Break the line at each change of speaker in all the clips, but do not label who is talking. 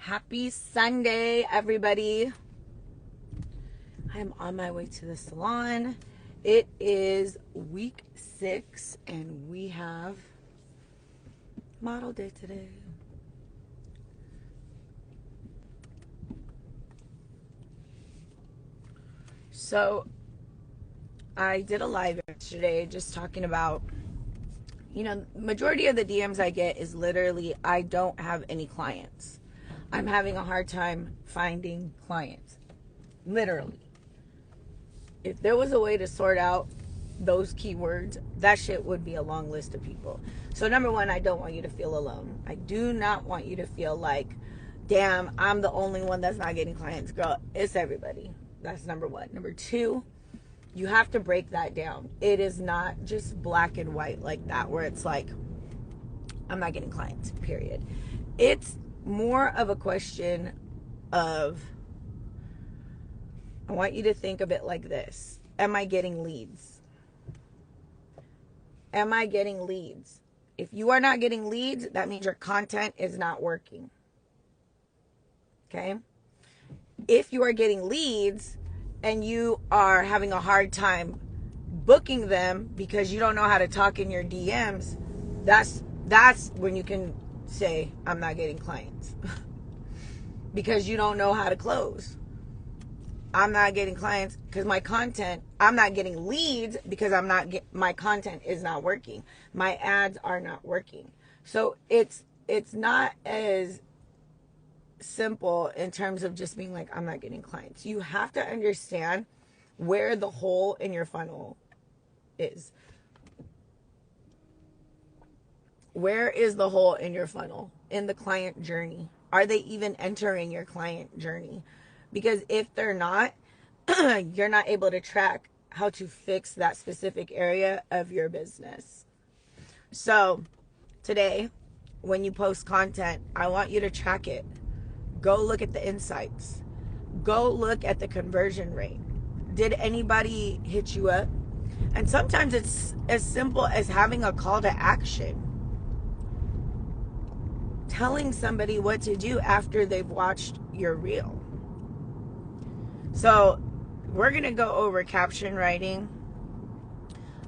Happy Sunday, everybody. I am on my way to the salon. It is week 6 and we have model day today. So I did a live yesterday just talking about, majority of the DMs I get is literally, I don't have any clients. I'm having a hard time finding clients. Literally. If there was a way to sort out those keywords, that shit would be a long list of people. So number one, I don't want you to feel alone. I do not want you to feel like, damn, I'm the only one that's not getting clients. Girl, it's everybody. That's number one. Number two, you have to break that down. It is not just black and white like that, where it's like, I'm not getting clients, period. It's more of a question of, I want you to think of it like this. Am I getting leads? Am I getting leads? If you are not getting leads, that means your content is not working. Okay? If you are getting leads and you are having a hard time booking them because you don't know how to talk in your DMs, that's when you can say, I'm not getting clients. Because you don't know how to close. I'm not getting clients because I'm not getting leads because my content is not working. My ads are not working. So it's not as simple in terms of just being like, I'm not getting clients. You have to understand where the hole in your funnel is. Where is the hole in your funnel? In the client journey. Are they even entering your client journey? Because if they're not, you're not able to track how to fix that specific area of your business. So today, when you post content, I want you to track it. Go look at the insights. Go look at the conversion rate. Did anybody hit you up? And sometimes it's as simple as having a call to action. Telling somebody what to do after they've watched your reel. So we're going to go over caption writing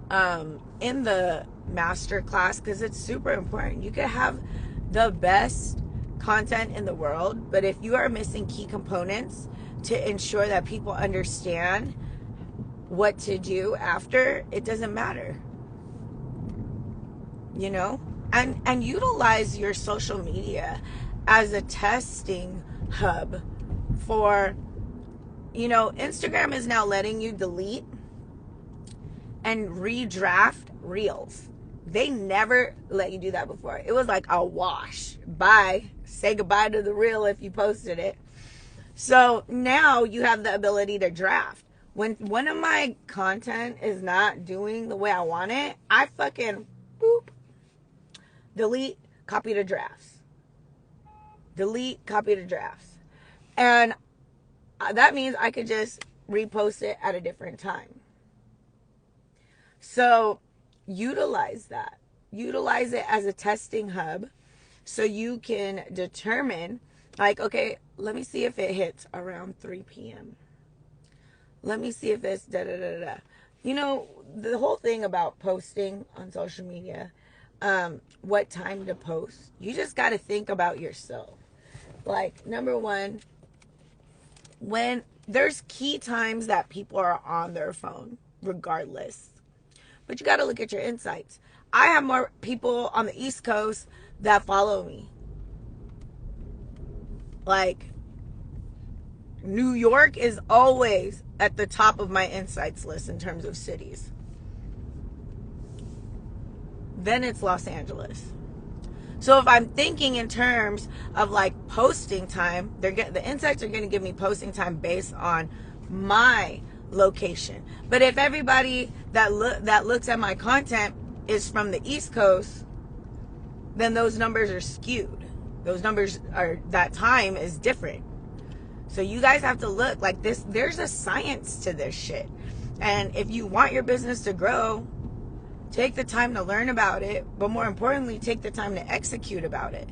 in the master class because it's super important. You could have the best content in the world, but if you are missing key components to ensure that people understand what to do after, it doesn't matter. And utilize your social media as a testing hub for, Instagram is now letting you delete and redraft reels. They never let you do that before. It was like a wash. Bye. Say goodbye to the reel if you posted it. So now you have the ability to draft. When one of my content is not doing the way I want it, I fucking boop. Delete, copy to drafts. Delete, copy to drafts. And that means I could just repost it at a different time. So utilize that. Utilize it as a testing hub so you can determine, like, okay, let me see if it hits around 3 p.m. Let me see if it's da-da-da-da. The whole thing about posting on social media, what time to post, you just got to think about yourself. Like, number one, when there's key times that people are on their phone, regardless. But you got to look at your insights. I have more people on the East Coast that follow me. Like, New York is always at the top of my insights list in terms of cities. Then it's Los Angeles. So if I'm thinking in terms of like posting time, the insights are going to give me posting time based on my location. But if everybody that looks at my content is from the East Coast, then those numbers are skewed. Those numbers that time is different. So you guys have to look like this. There's a science to this shit. And if you want your business to grow, take the time to learn about it, but more importantly, take the time to execute about it.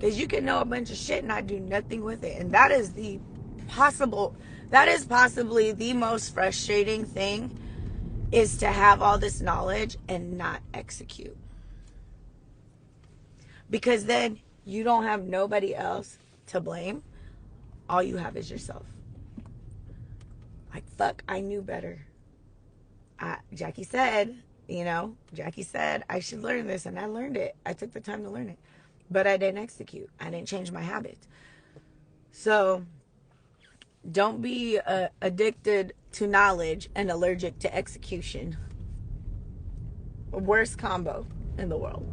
Because you can know a bunch of shit and not do nothing with it. And that is possibly the most frustrating thing, is to have all this knowledge and not execute. Because then you don't have nobody else to blame. All you have is yourself. Like, fuck, I knew better. Jackie said I should learn this, and I learned it. I took the time to learn it. But I didn't execute. I didn't change my habits. So don't be addicted to knowledge and allergic to execution. Worst combo in the world.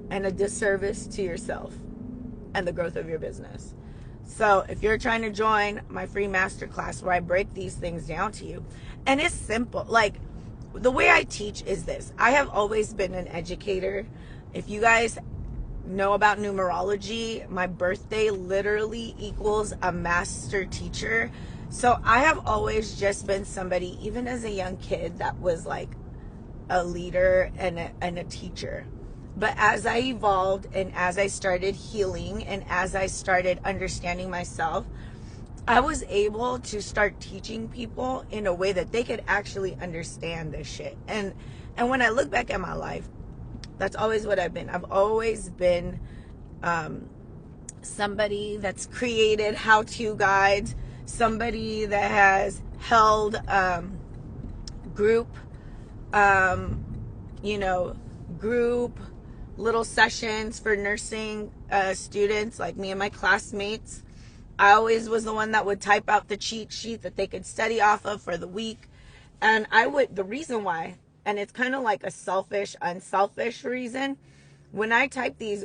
And a disservice to yourself and the growth of your business. So if you're trying to join my free masterclass where I break these things down to you, and it's simple. Like, the way I teach is this. I have always been an educator. If you guys know about numerology, my birthday literally equals a master teacher. So I have always just been somebody, even as a young kid, that was like a leader and a teacher. But as I evolved and as I started healing and as I started understanding myself, I was able to start teaching people in a way that they could actually understand this shit. And when I look back at my life, that's always what I've been. I've always been somebody that's created how-to guides, somebody that has held group little sessions for nursing students, like me and my classmates. I always was the one that would type out the cheat sheet that they could study off of for the week. And the reason why, and it's kind of like a selfish, unselfish reason, when I type these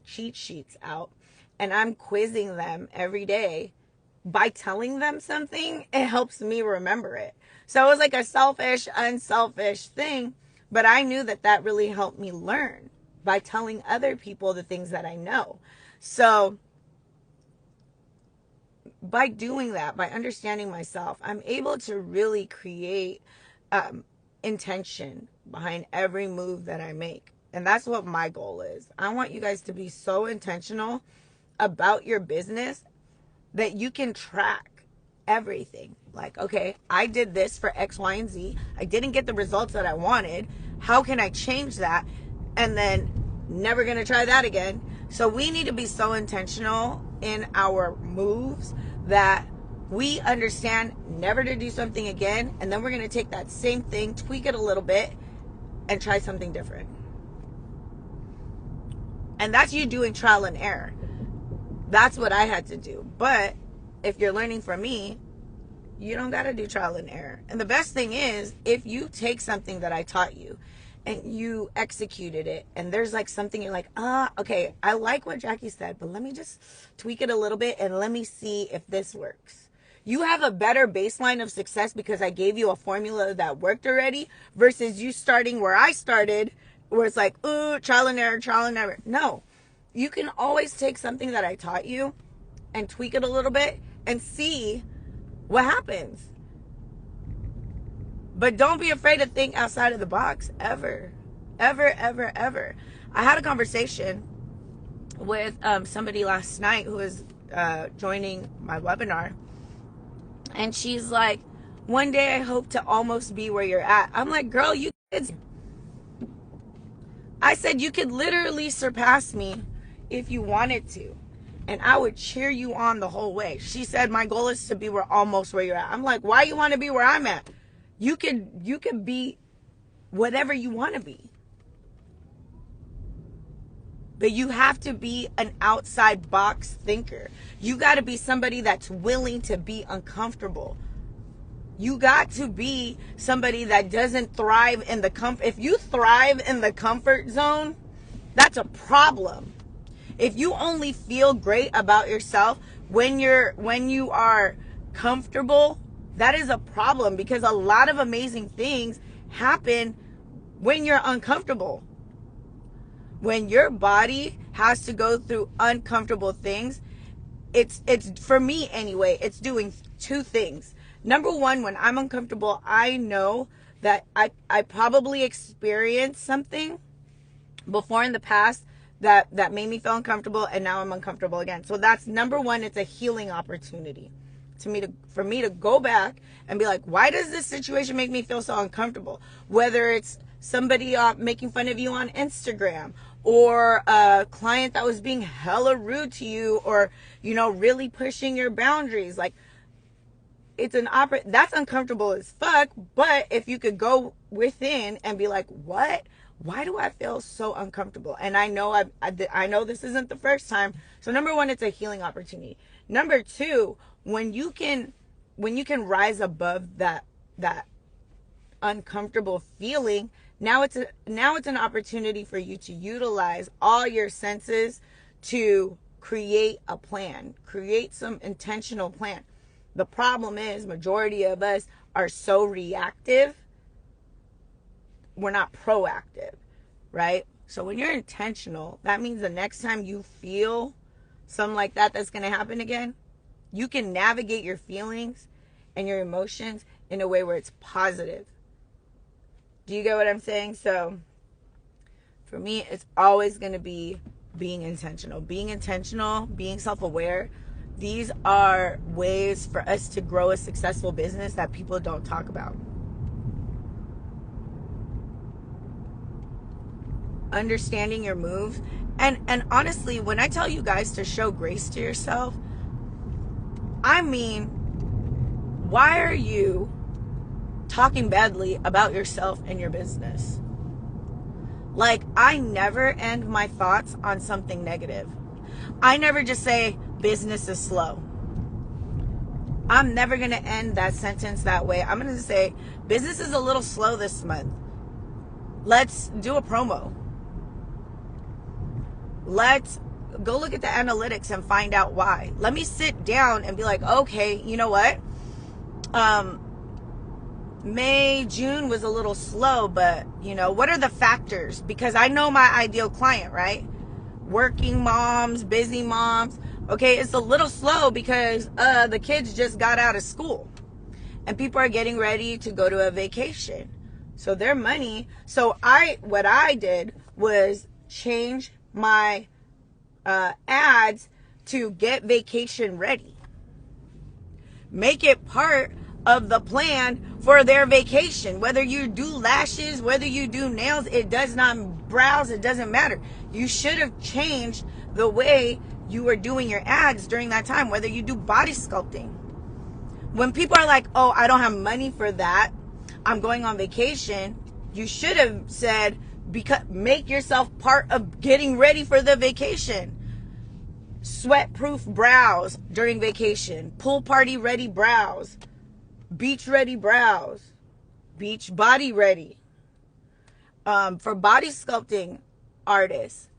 cheat sheets out and I'm quizzing them every day, by telling them something, it helps me remember it. So it was like a selfish, unselfish thing, but I knew that really helped me learn by telling other people the things that I know. So by doing that, by understanding myself, I'm able to really create intention behind every move that I make. And that's what my goal is. I want you guys to be so intentional about your business that you can track everything. Like, okay, I did this for X, Y, and Z. I didn't get the results that I wanted. How can I change that? And then never going to try that again. So we need to be so intentional in our moves that we understand never to do something again. And then we're going to take that same thing, tweak it a little bit, and try something different. And that's you doing trial and error. That's what I had to do. But if you're learning from me, you don't got to do trial and error. And the best thing is, if you take something that I taught you and you executed it, and there's like something you're like, okay, I like what Jackie said, but let me just tweak it a little bit and let me see if this works. You have a better baseline of success because I gave you a formula that worked already, versus you starting where I started, where it's like, trial and error, trial and error. No, you can always take something that I taught you and tweak it a little bit and see what happens. But don't be afraid to think outside of the box, ever. Ever, ever, ever. I had a conversation with somebody last night who was joining my webinar. And she's like, one day I hope to almost be where you're at. I'm like, girl, I said you could literally surpass me if you wanted to. And I would cheer you on the whole way. She said, my goal is to be almost where you're at. I'm like, why you want to be where I'm at? You could be whatever you want to be. But you have to be an outside box thinker. You got to be somebody that's willing to be uncomfortable. You got to be somebody that doesn't thrive in the comfort. If you thrive in the comfort zone, that's a problem. If you only feel great about yourself when you are comfortable, that is a problem, because a lot of amazing things happen when you're uncomfortable. When your body has to go through uncomfortable things, it's for me anyway, it's doing two things. Number one, when I'm uncomfortable, I know that I probably experienced something before in the past that made me feel uncomfortable, and now I'm uncomfortable again. So that's number one. It's a healing opportunity for me to go back and be like, why does this situation make me feel so uncomfortable? Whether it's somebody making fun of you on Instagram, or a client that was being hella rude to you, or really pushing your boundaries. Like, it's that's uncomfortable as fuck. But if you could go within and be like, what? Why do I feel so uncomfortable? And I know I know this isn't the first time. So number one, it's a healing opportunity. Number two, when you can rise above that uncomfortable feeling, now it's an opportunity for you to utilize all your senses to create a plan, create some intentional plan. The problem is, majority of us are so reactive, we're not proactive, right? So when you're intentional, that means the next time you feel something like that's going to happen again, you can navigate your feelings and your emotions in a way where it's positive. Do you get what I'm saying? So for me, it's always going to be being intentional, being self-aware. These are ways for us to grow a successful business that people don't talk about. Understanding your moves. And honestly, when I tell you guys to show grace to yourself, I mean, why are you talking badly about yourself and your business? Like, I never end my thoughts on something negative. I never just say business is slow. I'm never going to end that sentence that way. I'm going to say business is a little slow this month. Let's do a promo. Let's go look at the analytics and find out why. Let me sit down and be like, okay, you know what? May, June was a little slow, but what are the factors? Because I know my ideal client, right? Working moms, busy moms. Okay, it's a little slow because the kids just got out of school and people are getting ready to go to a vacation. So their money. So what I did was change my ads to get vacation ready. Make it part of the plan for their vacation. Whether you do lashes, whether you do nails, it does not, brows, it doesn't matter. You should have changed the way you were doing your ads during that time. Whether you do body sculpting. When people are like, oh, I don't have money for that, I'm going on vacation, you should have said, make yourself part of getting ready for the vacation. Sweat-proof brows during vacation. Pool party ready brows. Beach ready brows. Beach body ready. For body sculpting artists,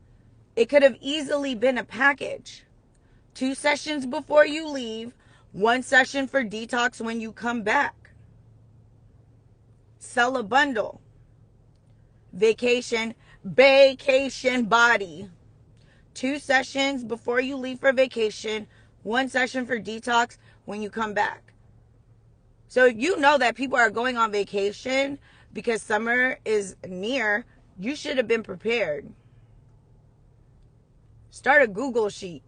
it could have easily been a package. 2 sessions before you leave, 1 session for detox when you come back. Sell a bundle. Vacation body. 2 sessions before you leave for vacation, 1 session for detox when you come back. So you know that people are going on vacation because summer is near. You should have been prepared. Start a Google sheet,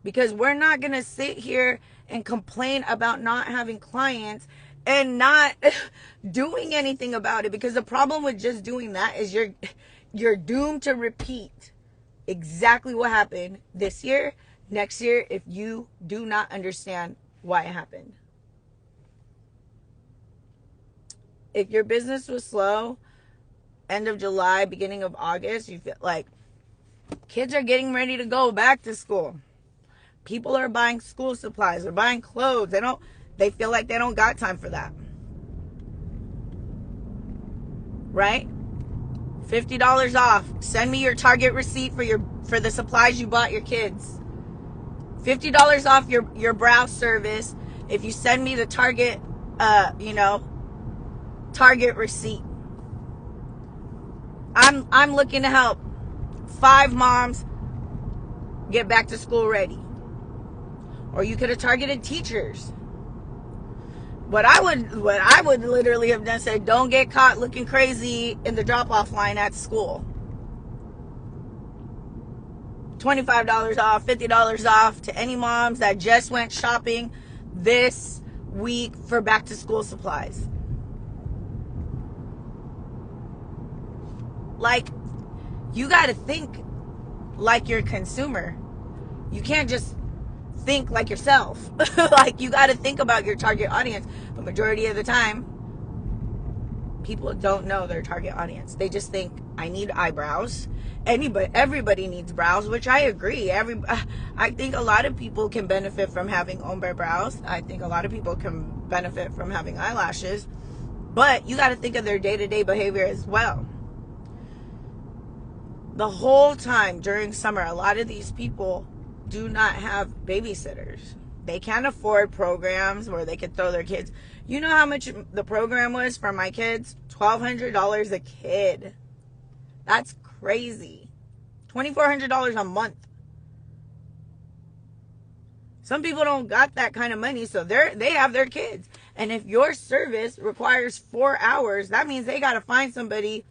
because we're not going to sit here and complain about not having clients and not doing anything about it, because the problem with just doing that is you're doomed to repeat exactly what happened this year, next year, if you do not understand why it happened. If your business was slow, end of July, beginning of August, you feel like kids are getting ready to go back to school. People are buying school supplies, they're buying clothes. They feel like they don't got time for that. Right? $50 off. Send me your Target receipt for the supplies you bought your kids. $50 off your brow service if you send me the Target Target receipt. I'm looking to help 5 moms get back to school ready. Or you could have targeted teachers. What I would literally have done, said, don't get caught looking crazy in the drop-off line at school. $25 off, $50 off to any moms that just went shopping this week for back to school supplies. Like, you got to think like your consumer. You can't just think like yourself. Like, you got to think about your target audience. But majority of the time, people don't know their target audience. They just think, I need eyebrows. Everybody needs brows, which I agree. I think a lot of people can benefit from having ombre brows. I think a lot of people can benefit from having eyelashes. But you got to think of their day-to-day behavior as well. The whole time during summer, a lot of these people do not have babysitters. They can't afford programs where they could throw their kids. You know how much the program was for my kids? $1,200 a kid. That's crazy. $2,400 a month. Some people don't got that kind of money, so they have their kids. And if your service requires 4 hours, that means they got to find somebody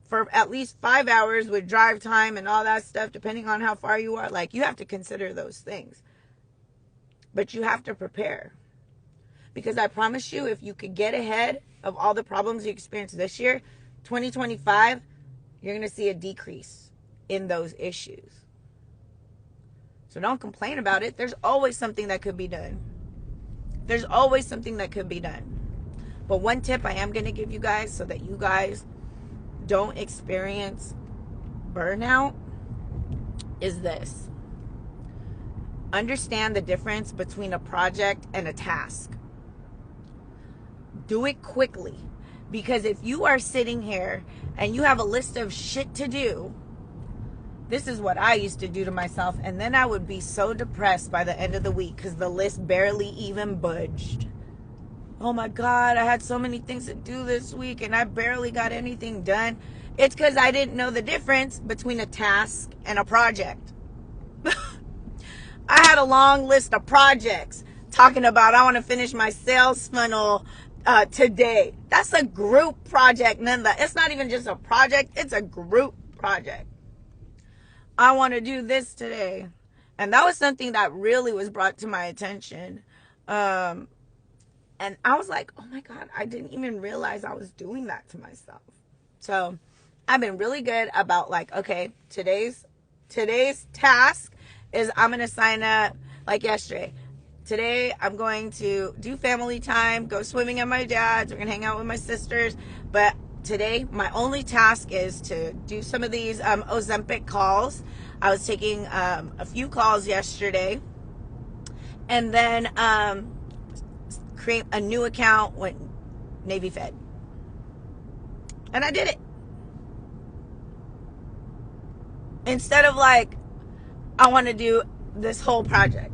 for at least 5 hours with drive time and all that stuff, depending on how far you are. Like, you have to consider those things. But you have to prepare. Because I promise you, if you could get ahead of all the problems you experienced this year, 2025, you're going to see a decrease in those issues. So don't complain about it. There's always something that could be done. There's always something that could be done. But one tip I am going to give you guys so that you guys don't experience burnout is this. Understand the difference between a project and a task. Do it quickly. Because if you are sitting here and you have a list of shit to do, this is what I used to do to myself, and then I would be so depressed by the end of the week because the list barely even budged. Oh my God, I had so many things to do this week and I barely got anything done. It's because I didn't know the difference between a task and a project. I had a long list of projects talking about I want to finish my sales funnel today. That's a group project. It's not even just a project. It's a group project. I want to do this today. And that was something that really was brought to my attention. And I was like, oh my God, I didn't even realize I was doing that to myself. So I've been really good about like, okay, today's task is I'm going to sign up like yesterday. Today I'm going to do family time, go swimming at my dad's. We're going to hang out with my sisters. But today my only task is to do some of these Ozempic calls. I was taking a few calls yesterday. And then create a new account with Navy Fed. And I did it. Instead of like, I want to do this whole project.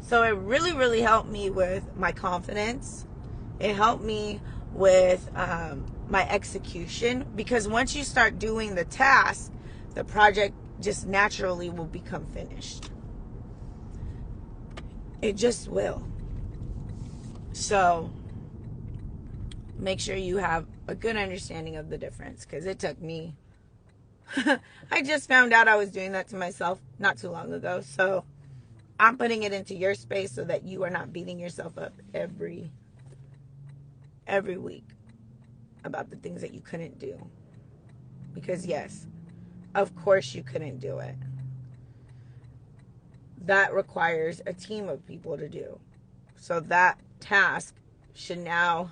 So it really, really helped me with my confidence. It helped me with my execution. Because once you start doing the task, the project just naturally will become finished. It just will. So make sure you have a good understanding of the difference, because it took me. I just found out I was doing that to myself not too long ago. So I'm putting it into your space so that you are not beating yourself up every week about the things that you couldn't do. Because yes, of course you couldn't do it. That requires a team of people to do. So that task should now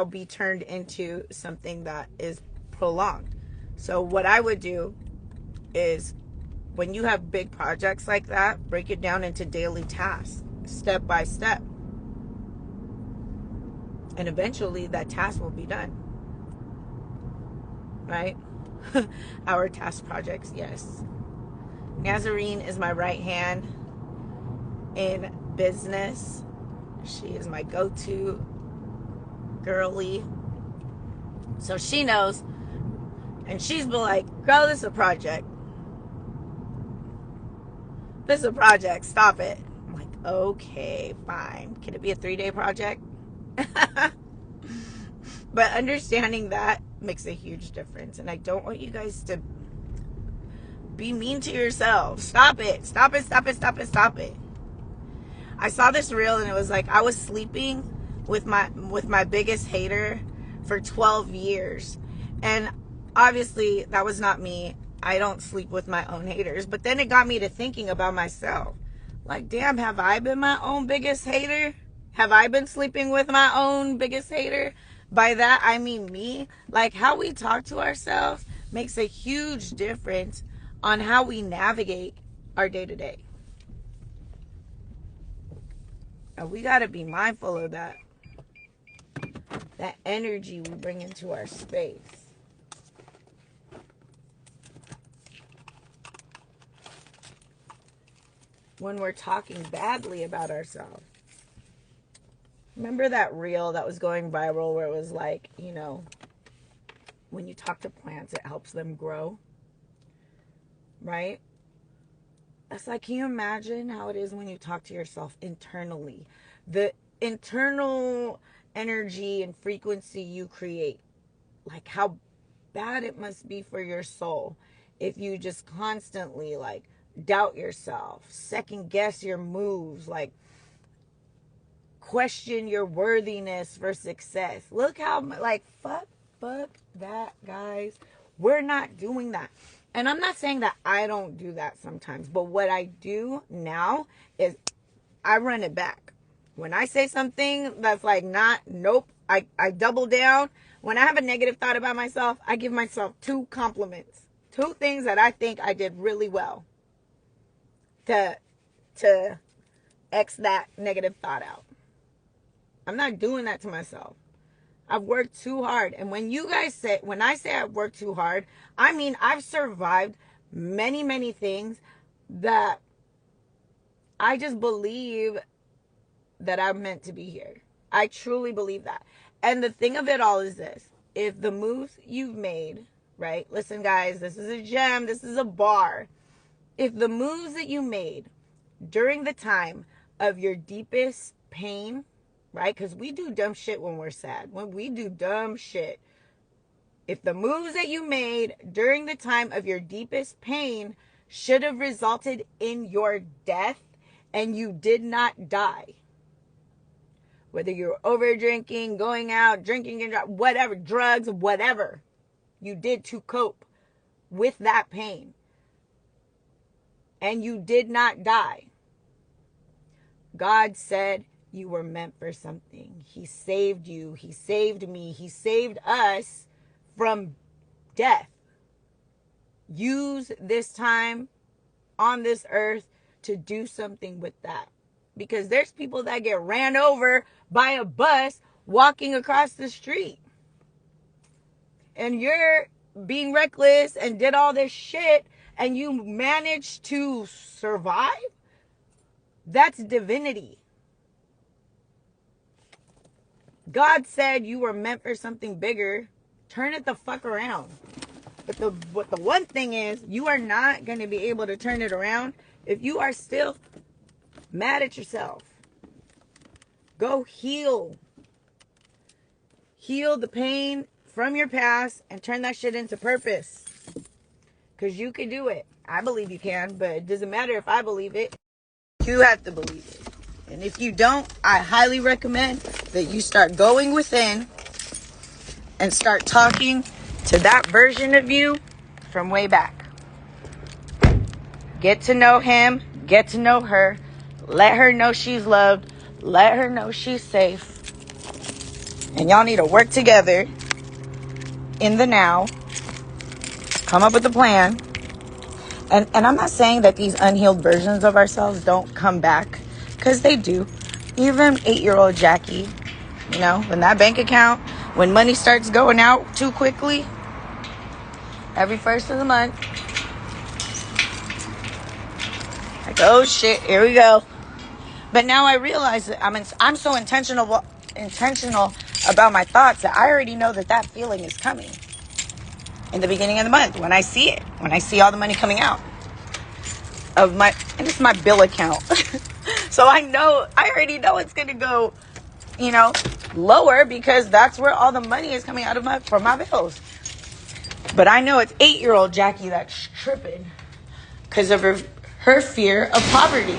be turned into something that is prolonged. So what I would do is, when you have big projects like that, break it down into daily tasks, step by step. And eventually that task will be done. Right? Our task projects, yes. Nazarene is my right hand in business. She is my go-to girly. So she knows. And she's been like, girl, this is a project. This is a project. Stop it. I'm like, okay, fine. Can it be a 3-day project? But understanding that makes a huge difference. And I don't want you guys to be mean to yourself. Stop it. Stop it, stop it, stop it, stop it. I saw this reel and it was like, I was sleeping with my biggest hater for 12 years. And obviously that was not me. I don't sleep with my own haters. But then it got me to thinking about myself. Like, damn, have I been my own biggest hater? Have I been sleeping with my own biggest hater? By that, I mean me. Like, how we talk to ourselves makes a huge difference on how we navigate our day-to-day. And we got to be mindful of that. That energy we bring into our space. When we're talking badly about ourselves. Remember that reel that was going viral where it was like, you know, when you talk to plants, it helps them grow. Right? That's like, can you imagine how it is when you talk to yourself internally? The internal energy and frequency you create. Like how bad it must be for your soul if you just constantly like doubt yourself, second guess your moves, like question your worthiness for success. Look how like fuck that, guys. We're not doing that. And I'm not saying that I don't do that sometimes, but what I do now is I run it back. When I say something that's like nope, I double down. When I have a negative thought about myself, I give myself 2 compliments. 2 things that I think I did really well to X that negative thought out. I'm not doing that to myself. I've worked too hard. And when I say I've worked too hard, I mean I've survived many, many things that I just believe that I'm meant to be here. I truly believe that. And the thing of it all is this. If the moves you've made, right? Listen, guys, this is a gem. This is a bar. If the moves that you made during the time of your deepest pain, right? Because we do dumb shit when we're sad. When we do dumb shit. If the moves that you made during the time of your deepest pain should have resulted in your death and you did not die, whether you're over drinking, going out, drinking, and whatever, drugs, whatever you did to cope with that pain, and you did not die, God said you were meant for something. He saved you. He saved me. He saved us from death. Use this time on this earth to do something with that. Because there's people that get ran over by a bus walking across the street. And you're being reckless and did all this shit and you managed to survive. That's divinity. God said you were meant for something bigger. Turn it the fuck around. But the one thing is, you are not going to be able to turn it around if you are still mad at yourself. Go heal. Heal the pain from your past and turn that shit into purpose. Because you can do it. I believe you can, but it doesn't matter if I believe it. You have to believe it. And if you don't, I highly recommend that you start going within and start talking to that version of you from way back. Get to know him. Get to know her. Let her know she's loved. Let her know she's safe. And y'all need to work together in the now. Come up with a plan. And I'm not saying that these unhealed versions of ourselves don't come back. Because they do. Even 8-year-old Jackie, you know, when that bank account, when money starts going out too quickly, every first of the month, like, oh shit, here we go. But now I realize that I'm so intentional about my thoughts that I already know that feeling is coming in the beginning of the month when I see it, when I see all the money coming out of and it's my bill account. So I already know it's going to go, you know, lower because that's where all the money is coming out of for my bills. But I know it's 8-year-old Jackie that's tripping. because of her fear of poverty,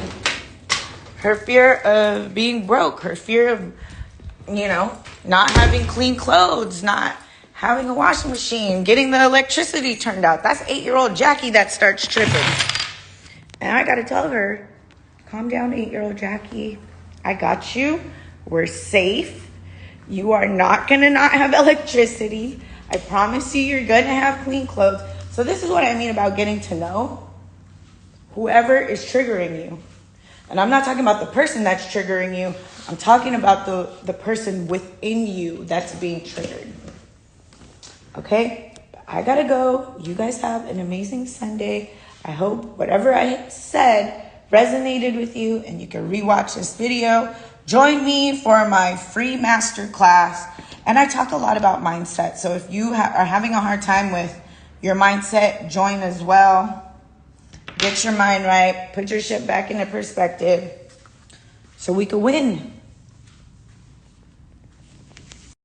her fear of being broke, her fear of, not having clean clothes, not having a washing machine, getting the electricity turned out. That's 8-year-old Jackie that starts tripping. And I got to tell her, calm down, 8-year-old Jackie. I got you. We're safe. You are not going to not have electricity. I promise you, you're going to have clean clothes. So this is what I mean about getting to know whoever is triggering you. And I'm not talking about the person that's triggering you. I'm talking about the person within you that's being triggered. Okay? I got to go. You guys have an amazing Sunday. I hope whatever I said resonated with you and you can rewatch this video. Join me for my free masterclass. And I talk a lot about mindset. So if you are having a hard time with your mindset, join as well. Get your mind right. Put your shit back into perspective so we can win.